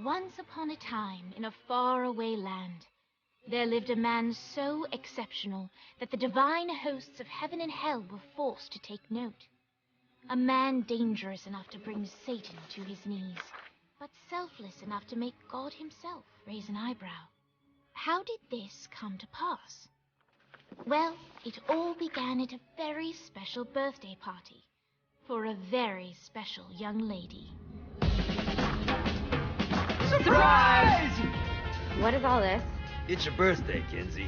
Once upon a time, in a faraway land, there lived a man so exceptional that the divine hosts of heaven and hell were forced to take note. A man dangerous enough to bring Satan to his knees, but selfless enough to make God himself raise an eyebrow. How did this come to pass? Well, it all began at a very special birthday party for a very special young lady. Surprise! What is all this? It's your birthday, Kinsey.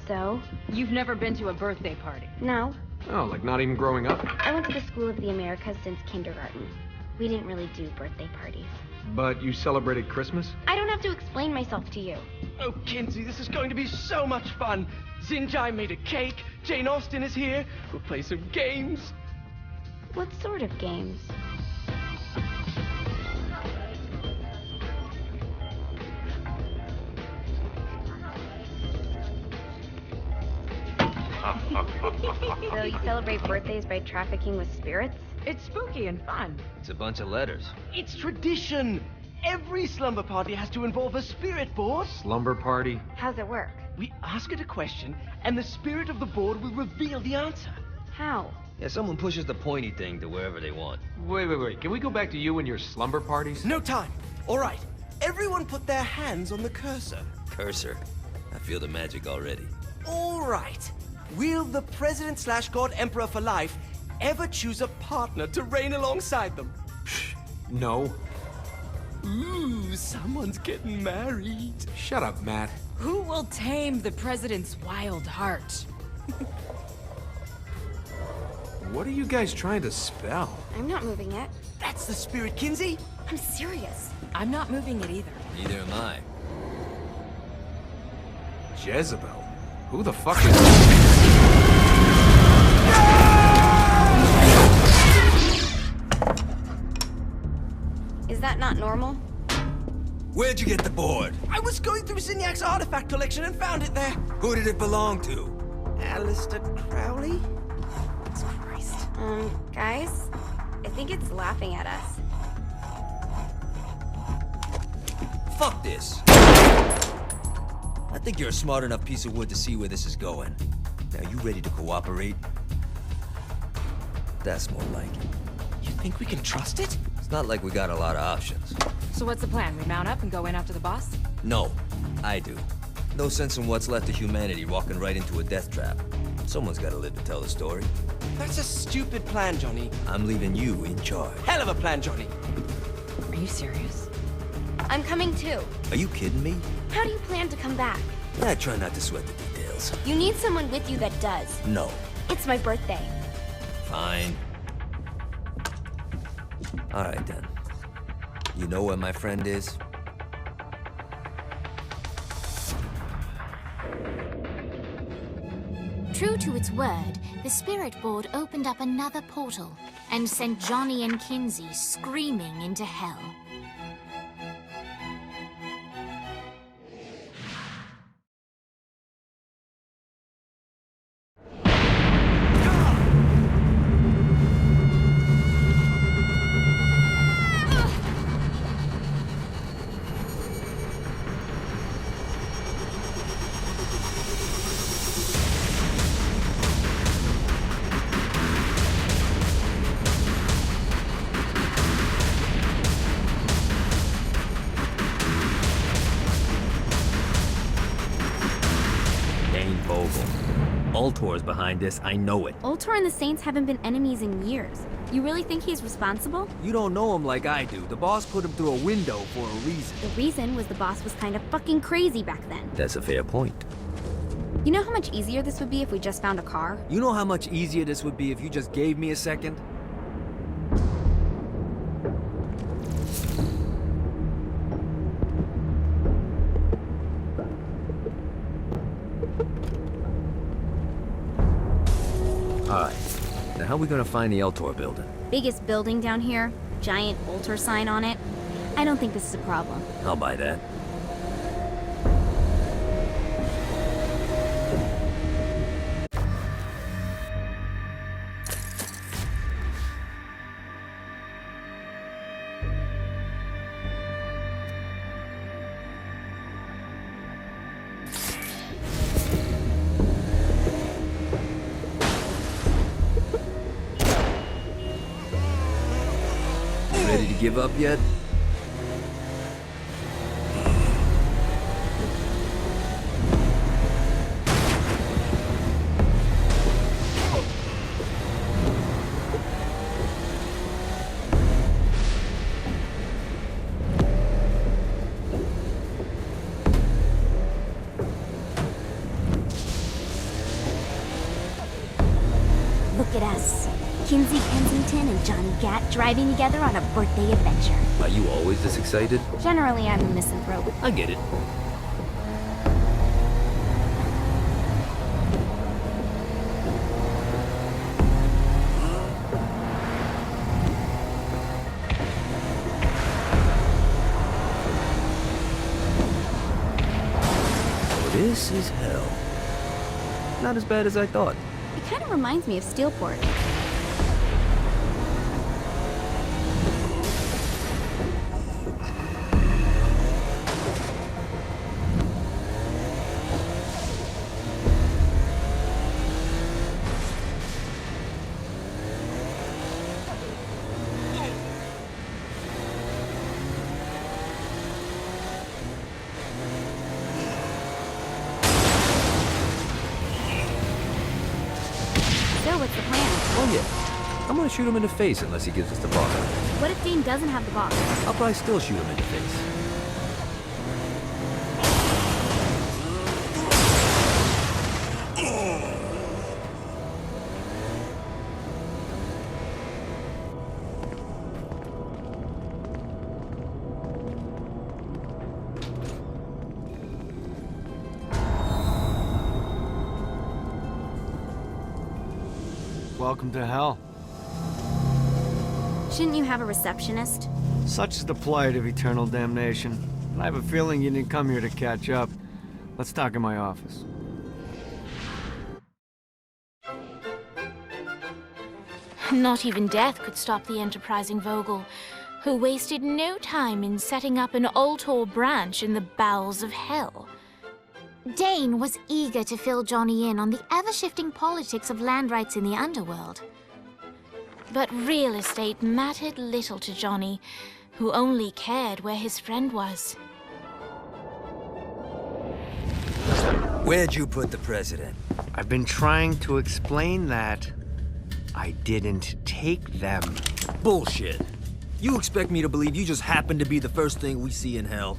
So? You've never been to a birthday party. No. Oh, like not even growing up? I went to the School of the Americas since kindergarten. We didn't really do birthday parties. But you celebrated Christmas? I don't have to explain myself to you. Oh, Kinsey, this is going to be so much fun. Xinjai made a cake. Jane Austen is here. We'll play some games. What sort of games? So you celebrate birthdays by trafficking with spirits? It's spooky and fun. It's a bunch of letters. It's tradition. Every slumber party has to involve a spirit board. Slumber party? How's it work? We ask it a question, and the spirit of the board will reveal the answer. How? Yeah, someone pushes the pointy thing to wherever they want. Wait. Can we go back to you and your slumber parties? No time. All right. Everyone put their hands on the cursor. Cursor. I feel the magic already. All right. Will the President/God Emperor for life ever choose a partner to reign alongside them? No. Ooh, someone's getting married. Shut up, Matt. Who will tame the president's wild heart? What are you guys trying to spell? I'm not moving it. That's the spirit, Kinsey. I'm serious. I'm not moving it either. Neither am I. Jezebel? Who the fuck is... Is that not normal? Where'd you get the board? I was going through Zinniac's artifact collection and found it there. Who did it belong to? Alistair Crowley? Christ. Guys? I think it's laughing at us. Fuck this. I think you're a smart enough piece of wood to see where this is going. Now, you ready to cooperate? That's more like it. You think we can trust it? It's not like we got a lot of options. So what's the plan? We mount up and go in after the boss? No, I do. No sense in what's left of humanity walking right into a death trap. Someone's gotta live to tell the story. That's a stupid plan, Johnny. I'm leaving you in charge. Hell of a plan, Johnny. Are you serious? I'm coming too. Are you kidding me? How do you plan to come back? I try not to sweat the details. You need someone with you that does. No. It's my birthday. Fine. All right, then. You know where my friend is? True to its word, the spirit board opened up another portal and sent Johnny and Kinsey screaming into hell. Ultor's behind this, I know it. Ultor and the Saints haven't been enemies in years. You really think he's responsible? You don't know him like I do. The boss put him through a window for a reason. The reason was the boss was kind of fucking crazy back then. That's a fair point. You know how much easier this would be if we just found a car? You know how much easier this would be if you just gave me a second? Alright, now how are we gonna find the Eltor building? Biggest building down here, giant Ultor sign on it. I don't think this is a problem. I'll buy that. give up yet? Look at us. Kinsey Kensington and Johnny Gat driving together on a birthday adventure. Are you always this excited? Generally, I'm a misanthrope. I get it. This is hell. Not as bad as I thought. It kind of reminds me of Steelport. So, what's the plan? Oh yeah. I'm gonna shoot him in the face unless he gives us the box. What if Dane doesn't have the box? I'll probably still shoot him in the face. Welcome to hell. Shouldn't you have a receptionist? Such is the plight of eternal damnation. And I have a feeling you didn't come here to catch up. Let's talk in my office. Not even death could stop the enterprising Vogel, who wasted no time in setting up an Ultor branch in the bowels of hell. Dane was eager to fill Johnny in on the ever-shifting politics of land rights in the underworld. But real estate mattered little to Johnny, who only cared where his friend was. Where'd you put the president? I've been trying to explain that. I didn't take them. Bullshit. You expect me to believe you just happened to be the first thing we see in hell?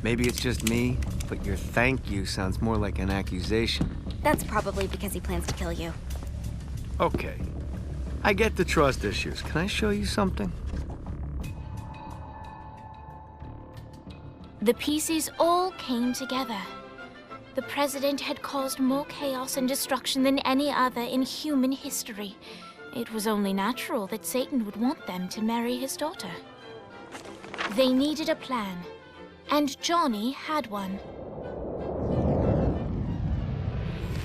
Maybe it's just me, but your thank you sounds more like an accusation. That's probably because he plans to kill you. Okay. I get the trust issues. Can I show you something? The pieces all came together. The president had caused more chaos and destruction than any other in human history. It was only natural that Satan would want them to marry his daughter. They needed a plan, and Johnny had one.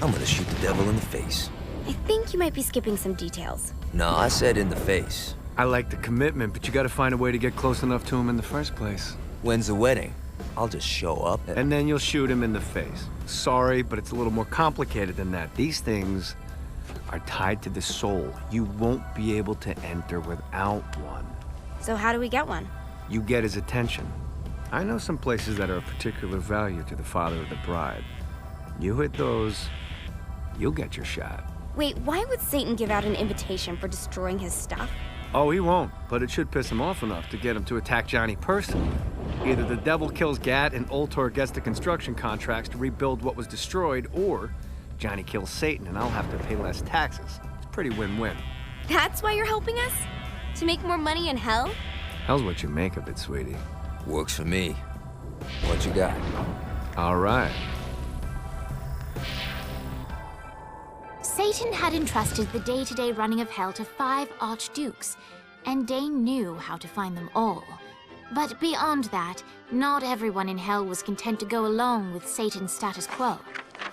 I'm gonna shoot the devil in the face. I think you might be skipping some details. No, I said in the face. I like the commitment, but you gotta find a way to get close enough to him in the first place. When's the wedding? I'll just show up And then you'll shoot him in the face. Sorry, but it's a little more complicated than that. These things are tied to the soul. You won't be able to enter without one. So how do we get one? You get his attention. I know some places that are of particular value to the father of the bride. You hit those, you'll get your shot. Wait, why would Satan give out an invitation for destroying his stuff? Oh, he won't, but it should piss him off enough to get him to attack Johnny personally. Either the devil kills Gat and Ultor gets the construction contracts to rebuild what was destroyed, or Johnny kills Satan and I'll have to pay less taxes. It's pretty win-win. That's why you're helping us? To make more money in hell? Hell's what you make of it, sweetie. Works for me. What you got? All right. Satan had entrusted the day-to-day running of hell to 5 archdukes, and Dane knew how to find them all. But beyond that, not everyone in hell was content to go along with Satan's status quo.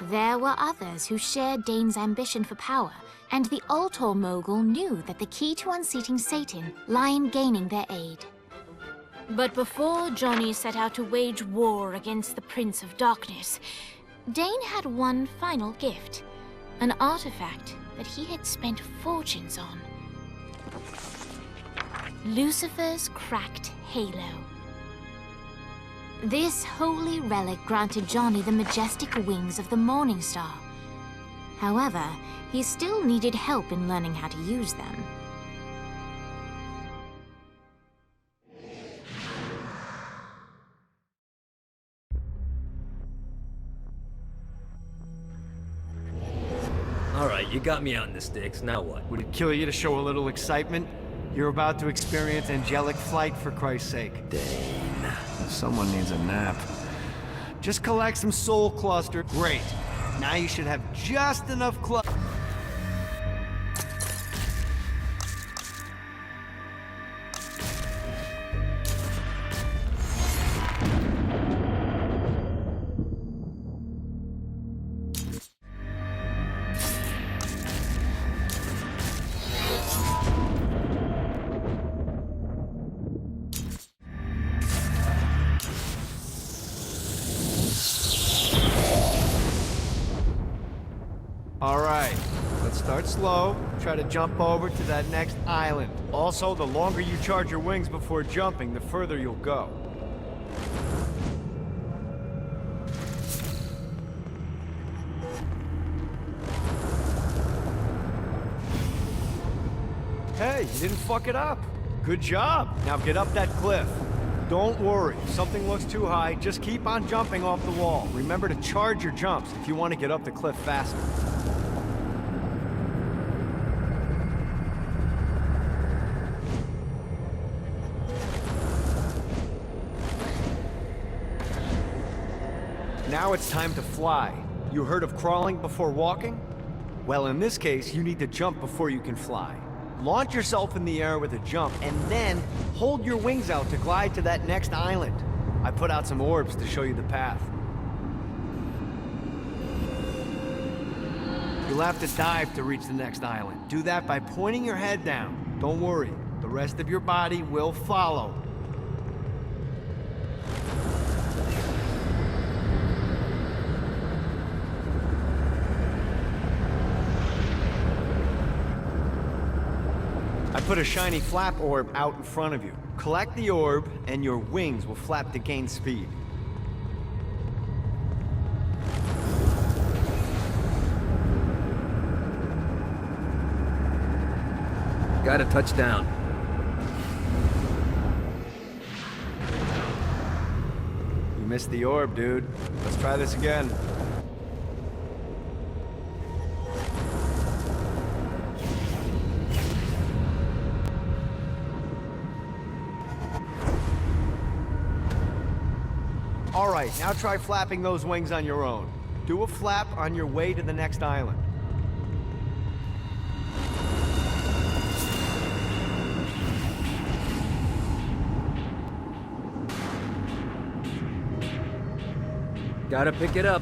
There were others who shared Dane's ambition for power, and the Ultor mogul knew that the key to unseating Satan lay in gaining their aid. But before Johnny set out to wage war against the Prince of Darkness, Dane had one final gift. An artifact that he had spent fortunes on. Lucifer's cracked halo. This holy relic granted Johnny the majestic wings of the Morning Star. However, he still needed help in learning how to use them. Alright, you got me out in the sticks, now what? Would it kill you to show a little excitement? You're about to experience angelic flight, for Christ's sake. Dane. Someone needs a nap. Just collect some soul cluster. Great. Now you should have just enough All right, let's start slow. Try to jump over to that next island. Also, the longer you charge your wings before jumping, the further you'll go. Hey, you didn't fuck it up. Good job. Now get up that cliff. Don't worry, if something looks too high, just keep on jumping off the wall. Remember to charge your jumps if you want to get up the cliff faster. Now it's time to fly. You heard of crawling before walking? Well, in this case, you need to jump before you can fly. Launch yourself in the air with a jump, and then hold your wings out to glide to that next island. I put out some orbs to show you the path. You'll have to dive to reach the next island. Do that by pointing your head down. Don't worry, the rest of your body will follow. I put a shiny flap orb out in front of you. Collect the orb, and your wings will flap to gain speed. Got a touchdown. You missed the orb, dude. Let's try this again. All right, now try flapping those wings on your own. Do a flap on your way to the next island. Gotta pick it up.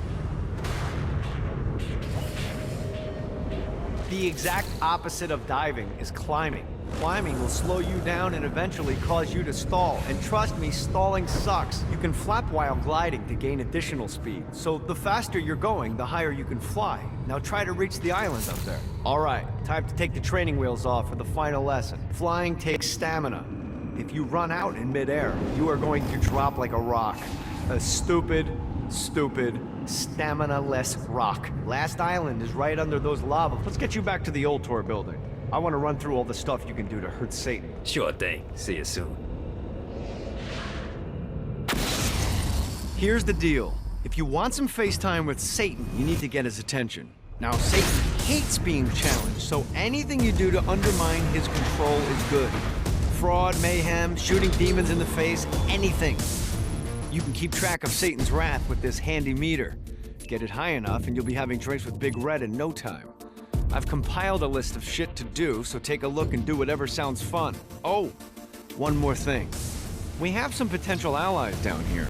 The exact opposite of diving is climbing. Climbing will slow you down and eventually cause you to stall. And trust me, stalling sucks. You can flap while gliding to gain additional speed. So the faster you're going, the higher you can fly. Now try to reach the island up there. All right, time to take the training wheels off for the final lesson. Flying takes stamina. If you run out in midair, you are going to drop like a rock. A stupid, stamina-less rock. Last island is right under those lava. Let's get you back to the old tour building. I want to run through all the stuff you can do to hurt Satan. Sure thing. See you soon. Here's the deal. If you want some FaceTime with Satan, you need to get his attention. Now, Satan hates being challenged, so anything you do to undermine his control is good. Fraud, mayhem, shooting demons in the face, anything. You can keep track of Satan's wrath with this handy meter. Get it high enough and you'll be having drinks with Big Red in no time. I've compiled a list of shit to do, so take a look and do whatever sounds fun. Oh, one more thing. We have some potential allies down here.